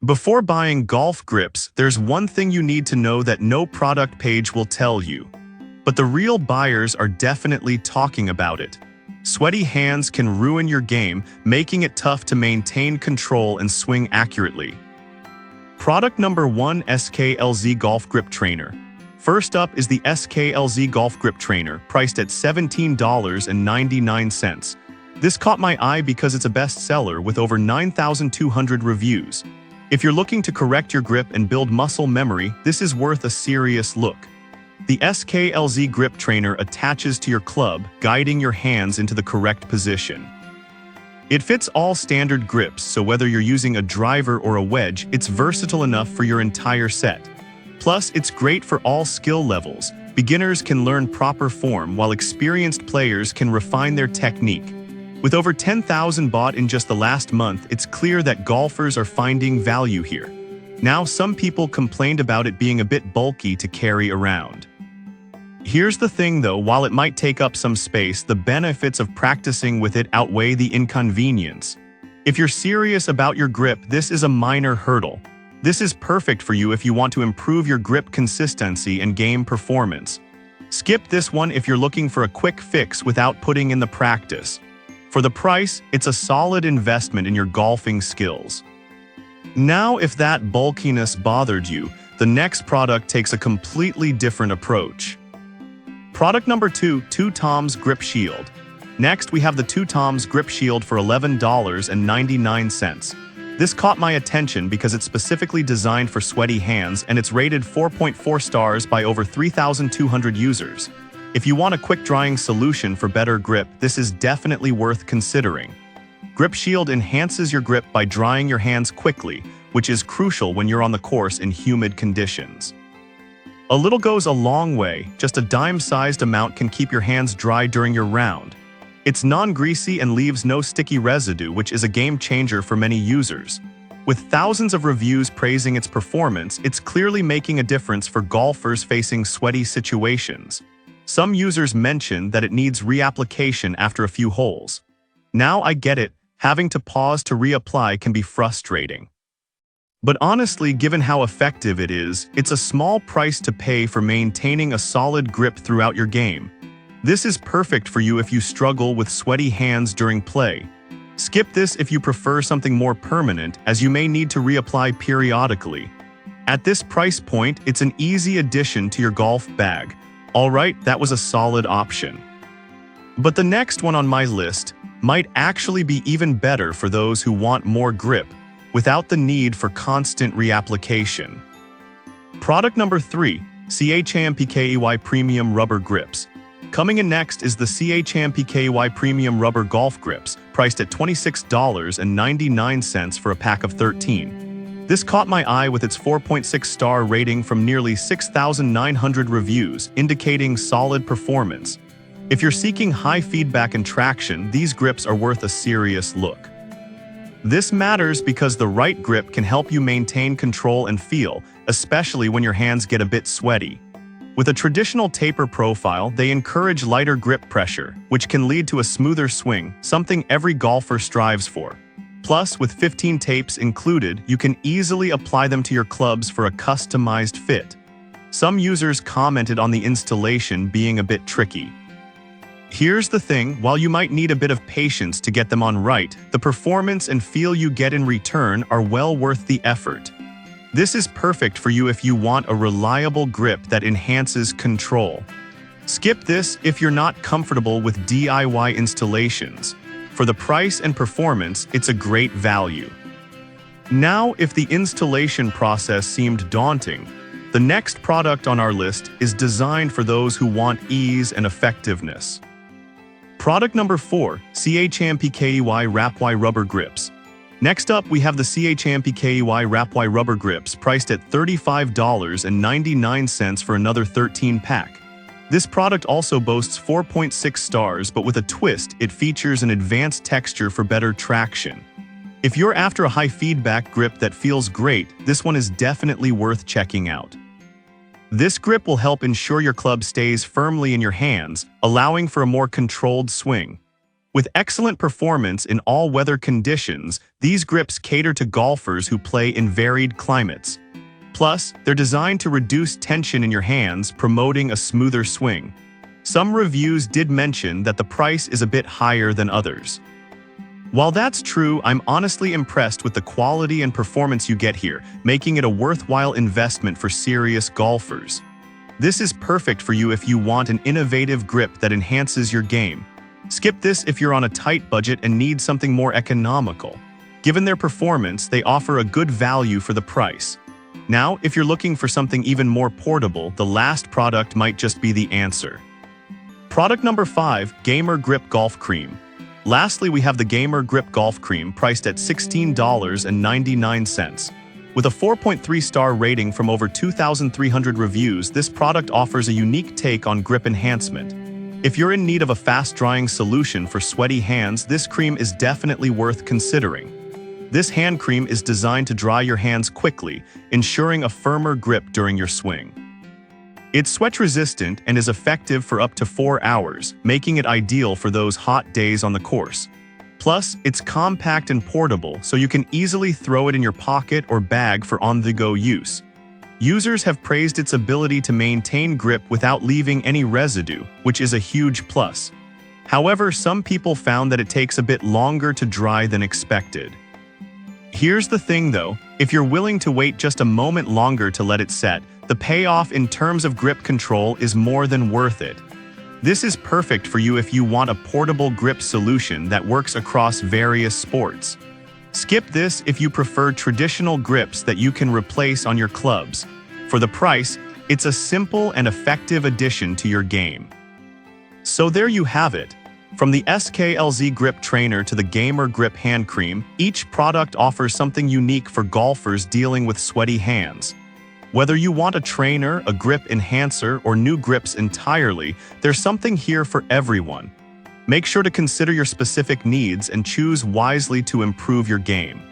Before buying golf grips, there's one thing you need to know that no product page will tell you. But the real buyers are definitely talking about it. Sweaty hands can ruin your game, making it tough to maintain control and swing accurately. Product number 1: SKLZ Golf Grip Trainer. First up is the SKLZ Golf Grip Trainer, priced at $17.99. This caught my eye because it's a bestseller with over 9,200 reviews. If you're looking to correct your grip and build muscle memory, this is worth a serious look. The SKLZ Grip Trainer attaches to your club, guiding your hands into the correct position. It fits all standard grips, so whether you're using a driver or a wedge, it's versatile enough for your entire set. Plus, it's great for all skill levels. Beginners can learn proper form, while experienced players can refine their technique. With over 10,000 bought in just the last month, it's clear that golfers are finding value here. Now, some people complained about it being a bit bulky to carry around. Here's the thing though, while it might take up some space, the benefits of practicing with it outweigh the inconvenience. If you're serious about your grip, this is a minor hurdle. This is perfect for you if you want to improve your grip consistency and game performance. Skip this one if you're looking for a quick fix without putting in the practice. For the price, it's a solid investment in your golfing skills. Now, if that bulkiness bothered you, the next product takes a completely different approach. Product number 2: 2Toms Grip Shield. Next, we have the 2Toms Grip Shield for $11.99. This caught my attention because it's specifically designed for sweaty hands and it's rated 4.4 stars by over 3,200 users. If you want a quick drying solution for better grip, this is definitely worth considering. Grip Shield enhances your grip by drying your hands quickly, which is crucial when you're on the course in humid conditions. A little goes a long way. Just a dime-sized amount can keep your hands dry during your round. It's non-greasy and leaves no sticky residue, which is a game changer for many users. With thousands of reviews praising its performance, it's clearly making a difference for golfers facing sweaty situations. Some users mention that it needs reapplication after a few holes. Now I get it, having to pause to reapply can be frustrating. But honestly, given how effective it is, it's a small price to pay for maintaining a solid grip throughout your game. This is perfect for you if you struggle with sweaty hands during play. Skip this if you prefer something more permanent, as you may need to reapply periodically. At this price point, it's an easy addition to your golf bag. Alright, that was a solid option. But the next one on my list might actually be even better for those who want more grip, without the need for constant reapplication. Product number 3: CHAMPKEY Premium Rubber Grips. Coming in next is the CHAMPKEY Premium Rubber Golf Grips, priced at $26.99 for a pack of 13. This caught my eye with its 4.6-star rating from nearly 6,900 reviews, indicating solid performance. If you're seeking high feedback and traction, these grips are worth a serious look. This matters because the right grip can help you maintain control and feel, especially when your hands get a bit sweaty. With a traditional taper profile, they encourage lighter grip pressure, which can lead to a smoother swing, something every golfer strives for. Plus, with 15 tapes included, you can easily apply them to your clubs for a customized fit. Some users commented on the installation being a bit tricky. Here's the thing, while you might need a bit of patience to get them on right, the performance and feel you get in return are well worth the effort. This is perfect for you if you want a reliable grip that enhances control. Skip this if you're not comfortable with DIY installations. For the price and performance, it's a great value. Now, if the installation process seemed daunting, the next product on our list is designed for those who want ease and effectiveness. Product number 4: CHAMPKEY Wrap-Y Rubber Grips. Next up, we have the CHAMPKEY Wrap-Y Rubber Grips, priced at $35.99 for another 13-pack. This product also boasts 4.6 stars, but with a twist, it features an advanced texture for better traction. If you're after a high-feedback grip that feels great, this one is definitely worth checking out. This grip will help ensure your club stays firmly in your hands, allowing for a more controlled swing. With excellent performance in all weather conditions, these grips cater to golfers who play in varied climates. Plus, they're designed to reduce tension in your hands, promoting a smoother swing. Some reviews did mention that the price is a bit higher than others. While that's true, I'm honestly impressed with the quality and performance you get here, making it a worthwhile investment for serious golfers. This is perfect for you if you want an innovative grip that enhances your game. Skip this if you're on a tight budget and need something more economical. Given their performance, they offer a good value for the price. Now, if you're looking for something even more portable, the last product might just be the answer. Product number 5, Gamer Grip Golf Cream. Lastly, we have the Gamer Grip Golf Cream, priced at $16.99. With a 4.3-star rating from over 2,300 reviews, this product offers a unique take on grip enhancement. If you're in need of a fast-drying solution for sweaty hands, this cream is definitely worth considering. This hand cream is designed to dry your hands quickly, ensuring a firmer grip during your swing. It's sweat-resistant and is effective for up to 4 hours, making it ideal for those hot days on the course. Plus, it's compact and portable, so you can easily throw it in your pocket or bag for on-the-go use. Users have praised its ability to maintain grip without leaving any residue, which is a huge plus. However, some people found that it takes a bit longer to dry than expected. Here's the thing though, if you're willing to wait just a moment longer to let it set, the payoff in terms of grip control is more than worth it. This is perfect for you if you want a portable grip solution that works across various sports. Skip this if you prefer traditional grips that you can replace on your clubs. For the price, it's a simple and effective addition to your game. So there you have it. From the SKLZ Grip Trainer to the Gamer Grip Hand Cream, each product offers something unique for golfers dealing with sweaty hands. Whether you want a trainer, a grip enhancer, or new grips entirely, there's something here for everyone. Make sure to consider your specific needs and choose wisely to improve your game.